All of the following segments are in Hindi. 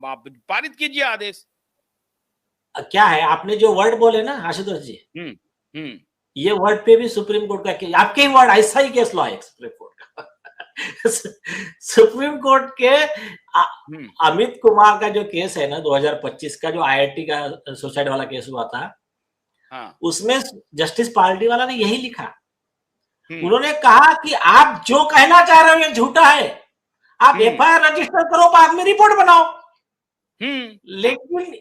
आप पारित कीजिए आदेश। क्या है, आपने जो वर्ड बोले ना आशुतोष जी, ये वर्ड पे भी सुप्रीम कोर्ट का, आपके ही वर्ड, ऐसा ही केस लॉ है सुप्रीम कोर्ट का। सुप्रीम कोर्ट के अमित कुमार का जो केस है ना 2025 का, जो आईआईटी का सुसाइड वाला केस हुआ था, उसमें जस्टिस पार्टी वाला ने यही लिखा। उन्होंने कहा कि आप जो कहना चाह रहे हो ये झूठा है, आप एफआईआर रजिस्टर करो, बाद में रिपोर्ट बनाओ। लेकिन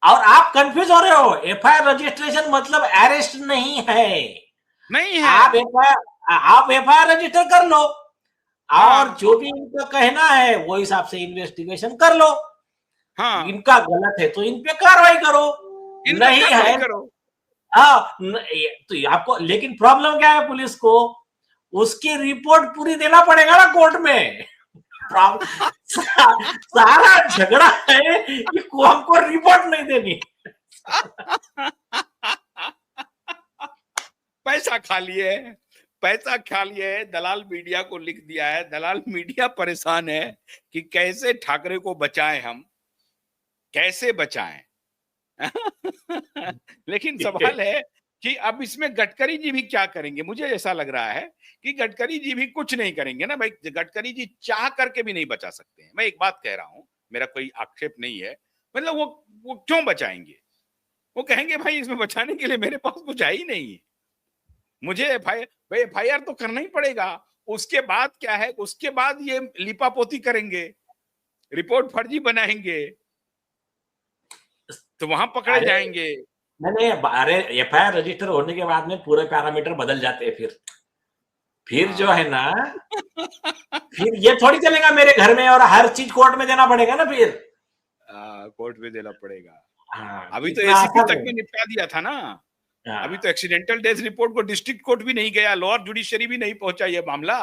और आप कंफ्यूज हो रहे हो, एफआईआर रजिस्ट्रेशन मतलब अरेस्ट नहीं है, नहीं है। आप एफआईआर रजिस्टर कर लो और जो भी इनका कहना है वो हिसाब से इन्वेस्टिगेशन कर लो। इनका गलत है तो इन पे कार्रवाई करो, नहीं है करो। तो आपको, लेकिन प्रॉब्लम क्या है, पुलिस को उसकी रिपोर्ट पूरी देना पड़ेगा ना कोर्ट में। सारा झगड़ा है कि हमको रिपोर्ट नहीं देनी। पैसा खा लिए, दलाल मीडिया को लिख दिया है। दलाल मीडिया परेशान है कि कैसे ठाकरे को बचाएं, हम कैसे बचाएं। लेकिन सवाल है कि अब इसमें गडकरी जी भी क्या करेंगे। मुझे ऐसा लग रहा है कि गडकरी जी भी कुछ नहीं करेंगे ना भाई। गडकरी जी चाह करके भी नहीं बचा सकते हैं। मैं एक बात कह रहा हूं, मेरा कोई आक्षेप नहीं है, मतलब वो क्यों बचाएंगे। वो कहेंगे भाई इसमें बचाने के लिए मेरे पास कुछ है ही नहीं, मुझे एफआईआर तो करना ही पड़ेगा। उसके बाद क्या है, उसके बाद ये लिपापोती करेंगे, रिपोर्ट फर्जी बनाएंगे, तो वहां पकड़े जाएंगे। नहीं, अरे एफआईआर रजिस्टर होने के बाद में पूरे पैरामीटर बदल जाते हैं। फिर जो है ना, फिर ये थोड़ी चलेगा मेरे घर में और हर चीज कोर्ट में देना पड़ेगा ना। फिर कोर्ट में देना पड़ेगा। हाँ, अभी तो एसीपी तक भी निपटा दिया था ना। अभी तो एक्सीडेंटल डेथ रिपोर्ट को डिस्ट्रिक्ट कोर्ट भी नहीं गया, लोअर जुडिशरी भी नहीं पहुंचा ये मामला।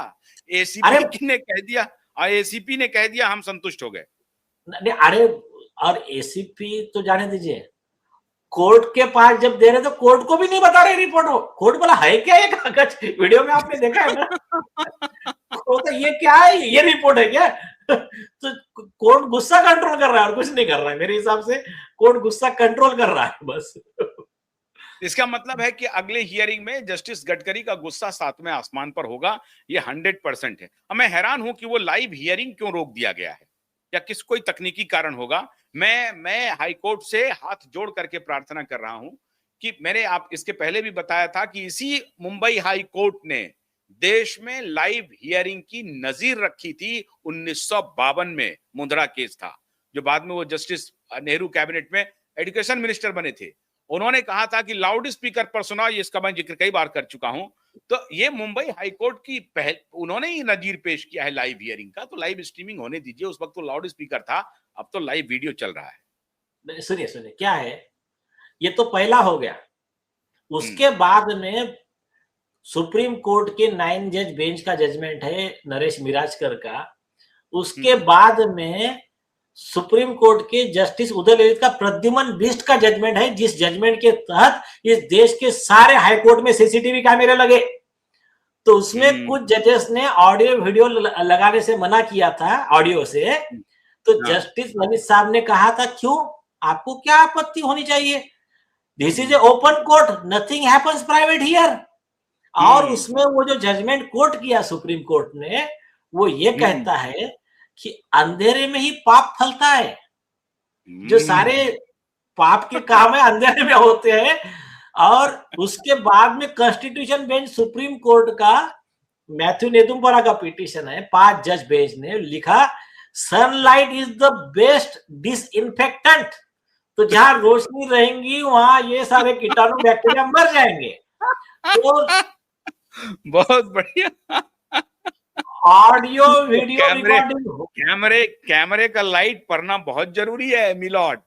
एसीपी ने कह दिया, और एसीपी ने कह दिया हम संतुष्ट हो गए। अरे और एसीपी तो जाने दीजिए, कोर्ट के पास जब दे रहे तो कोर्ट को भी नहीं बता रहे रिपोर्ट। हो कोर्ट बोला है क्या ये कागज, वीडियो में आपने देखा है ना। तो ये क्या है, ये रिपोर्ट है क्या। तो कोर्ट गुस्सा कंट्रोल कर रहा है और कुछ नहीं कर रहा है। मेरे हिसाब से कोर्ट गुस्सा कंट्रोल कर रहा है बस। इसका मतलब है कि अगले हियरिंग में जस्टिस गडकरी का गुस्सा सातवें आसमान पर होगा, ये 100% है। मैं हैरान हूं कि वो लाइव हियरिंग क्यों रोक दिया गया है, या किस कोई तकनीकी कारण होगा। मैं हाईकोर्ट से हाथ जोड़ करके प्रार्थना कर रहा हूं कि मैंने आप इसके पहले भी बताया था कि इसी मुंबई हाई कोर्ट ने देश में लाइव हियरिंग की नजीर रखी थी 1952 में। मुंद्रा केस था, जो बाद में वो जस्टिस नेहरू कैबिनेट में एजुकेशन मिनिस्टर बने थे। उन्होंने कहा था कि लाउड स्पीकर पर सुनाओ, ये इसका मैं जिक्र कई बार कर चुका हूं। तो ये मुंबई हाईकोर्ट की पहल, उन्होंने ही नजीर पेश किया है लाइव हियरिंग का। तो लाइव स्ट्रीमिंग होने दीजिए, उस वक्त तो लाउड स्पीकर था, अब तो लाइव वीडियो चल रहा है। सुनिए क्या है, ये तो पहला हो गया। उसके बाद में सुप्रीम कोर्ट के 9 जज बेंच का जजमेंट है नरेश मिराजकर का। उसके बाद में सुप्रीम कोर्ट के जस्टिस उदय ललित का प्रद्युमन बिष्ट का जजमेंट है, जिस जजमेंट के तहत इस देश के सारे हाईकोर्ट में सीसीटीवी कैमरे लगे। तो उसमें कुछ जजेस ने ऑडियो वीडियो लगाने से मना किया था, ऑडियो से। तो जस्टिस ललित साहब ने कहा था क्यों, आपको क्या आपत्ति होनी चाहिए, this is a open court, nothing happens private here. और उसमें वो जो जजमेंट कोर्ट किया सुप्रीम कोर्ट ने, वो ये कहता है कि अंधेरे में ही पाप फलता है। जो सारे पाप के काम है अंधेरे में होते हैं। और उसके बाद में कॉन्स्टिट्यूशन बेंच सुप्रीम कोर्ट का मैथ्यू नेदुम्परा का पिटीशन है, 5 जज बेंच ने लिखा sunlight is the best disinfectant. तो जहां रोशनी रहेंगी वहां ये सारे कीटाणु बैक्टीरिया मर जाएंगे। तो बहुत बढ़िया। ऑडियो वीडियो रिकॉर्डिंग, कैमरे का लाइट पड़ना बहुत जरूरी है मिलॉर्ड।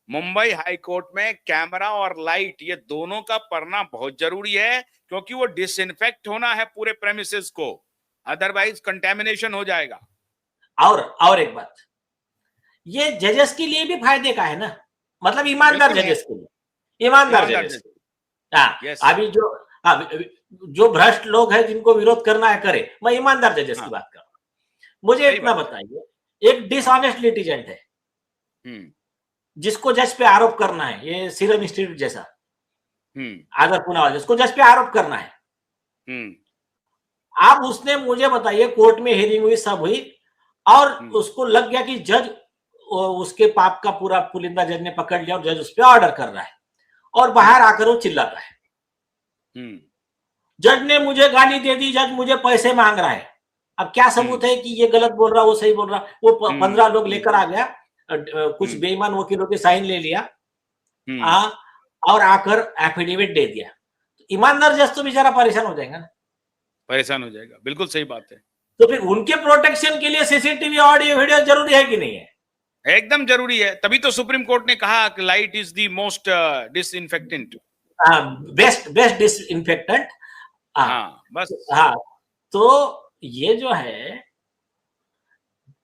मुंबई हाई कोर्ट में कैमरा और लाइट, ये दोनों का पड़ना बहुत जरूरी है, क्योंकि वो डिसइंफेक्ट होना है पूरे प्रेमिसेस को, अदरवाइज कंटेमिनेशन हो जाएगा। और एक बात, ये जजेस के लिए भी फायदे का है ना, मतलब ईमानदार जजेस के लिए, ईमानदार जजेस। अभी जो भ्रष्ट लोग हैं जिनको विरोध करना है करे, मैं ईमानदार जजेस की बात कर रहा हूं। मुझे इतना बताइए, एक डिसऑनेस्ट लिटिजेंट है, जिसको जज पे आरोप करना है, ये सीरम इंस्टीट्यूट जैसा, आदर पूनावाला, जिसको जज पे आरोप करना है। आप उसने मुझे बताइए, कोर्ट में हियरिंग हुई, सब हुई, और उसको लग गया कि जज उसके पाप का पूरा पुलिंदा जज ने पकड़ लिया और जज उस पर ऑर्डर कर रहा है, और बाहर आकर वो चिल्लाता है, जज ने मुझे गाली दे दी, जज मुझे पैसे मांग रहा है। अब क्या सबूत है कि ये गलत बोल रहा, वो सही बोल रहा? वो 15 लोग लेकर आ गया, कुछ बेईमान वकीलों के साइन ले लिया, और आकर एफिडेविट दे दिया। ईमानदार जज तो बेचारा परेशान हो जाएगा ना, परेशान हो जाएगा, बिल्कुल सही बात है। तो फिर उनके प्रोटेक्शन के लिए सीसीटीवी ऑडियो वीडियो जरूरी है कि नहीं है? एकदम जरूरी है, तभी तो सुप्रीम कोर्ट ने कहा कि light is the most disinfectant, best disinfectant. बस। तो ये जो है,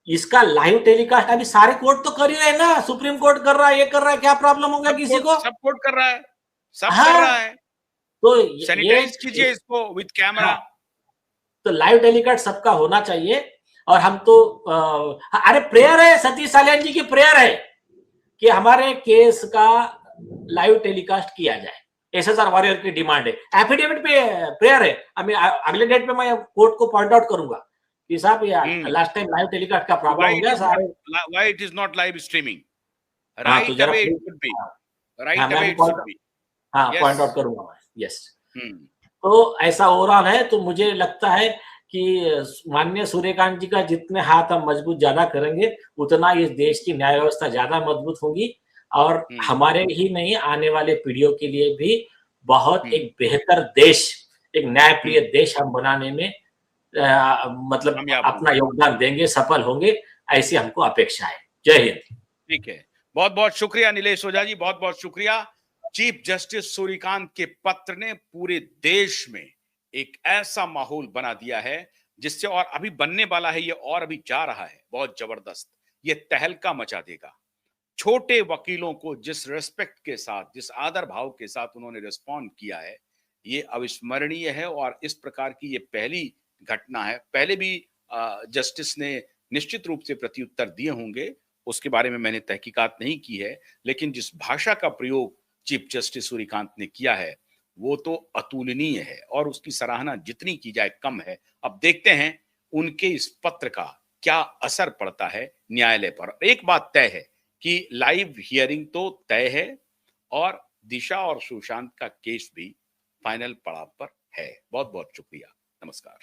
इसका लाइव टेलीकास्ट अभी सारे कोर्ट तो कर ही रहे हैं ना, सुप्रीम कोर्ट कर रहा है, ये कर रहा है, क्या प्रॉब्लम हो गया किसी को? सब कोर्ट कर रहा है, सब कर रहा है। तो सैनिटाइज कीजिए इसको विद कैमरा। तो लाइव टेलीकास्ट सबका होना चाहिए। और हम तो अरे प्रेयर है, सतीश सालियान जी की प्रेयर है कि हमारे केस का लाइव टेलीकास्ट किया जाए, एसएसआर वॉरियर की डिमांड है, एफिडेविट पे प्रेयर है। अगले डेट पे मैं कोर्ट को पॉइंट आउट करूंगा कि साहब यार लास्ट टाइम लाइव टेलीकास्ट का प्रॉब्लम हो गया सारे, why it is not live streaming, right away it should be, right away it should be. Point out करूंगा मैं, यस। तो ऐसा हो रहा है, तो मुझे लगता है कि माननीय सूर्यकांत जी का जितने हाथ हम मजबूत ज्यादा करेंगे, उतना इस देश की न्याय व्यवस्था ज्यादा मजबूत होगी, और हमारे ही नहीं, आने वाले पीढ़ियों के लिए भी बहुत एक बेहतर देश, एक न्यायप्रिय देश हम बनाने में मतलब अपना योगदान देंगे, सफल होंगे, ऐसी हमको अपेक्षा है। जय हिंद। ठीक है, बहुत बहुत शुक्रिया नीलेश ओझा जी, बहुत बहुत शुक्रिया। चीफ जस्टिस सूर्यकांत के पत्र ने पूरे देश में एक ऐसा माहौल बना दिया है जिससे, और अभी बनने वाला है ये, और अभी जा रहा है बहुत जबरदस्त, ये तहलका मचा देगा। छोटे वकीलों को जिस रिस्पेक्ट के साथ, जिस आदर भाव के साथ उन्होंने रिस्पॉन्ड किया है, ये अविस्मरणीय है। और इस प्रकार की ये पहली घटना है। पहले भी जस्टिस ने निश्चित रूप से प्रत्युत्तर दिए होंगे, उसके बारे में मैंने तहकीकात नहीं की है, लेकिन जिस भाषा का प्रयोग चीफ जस्टिस सूर्यकांत ने किया है वो तो अतुलनीय है, और उसकी सराहना जितनी की जाए कम है। अब देखते हैं उनके इस पत्र का क्या असर पड़ता है न्यायालय पर। एक बात तय है कि लाइव हियरिंग तो तय है, और दिशा और सुशांत का केस भी फाइनल पड़ाव पर है। बहुत बहुत शुक्रिया, नमस्कार।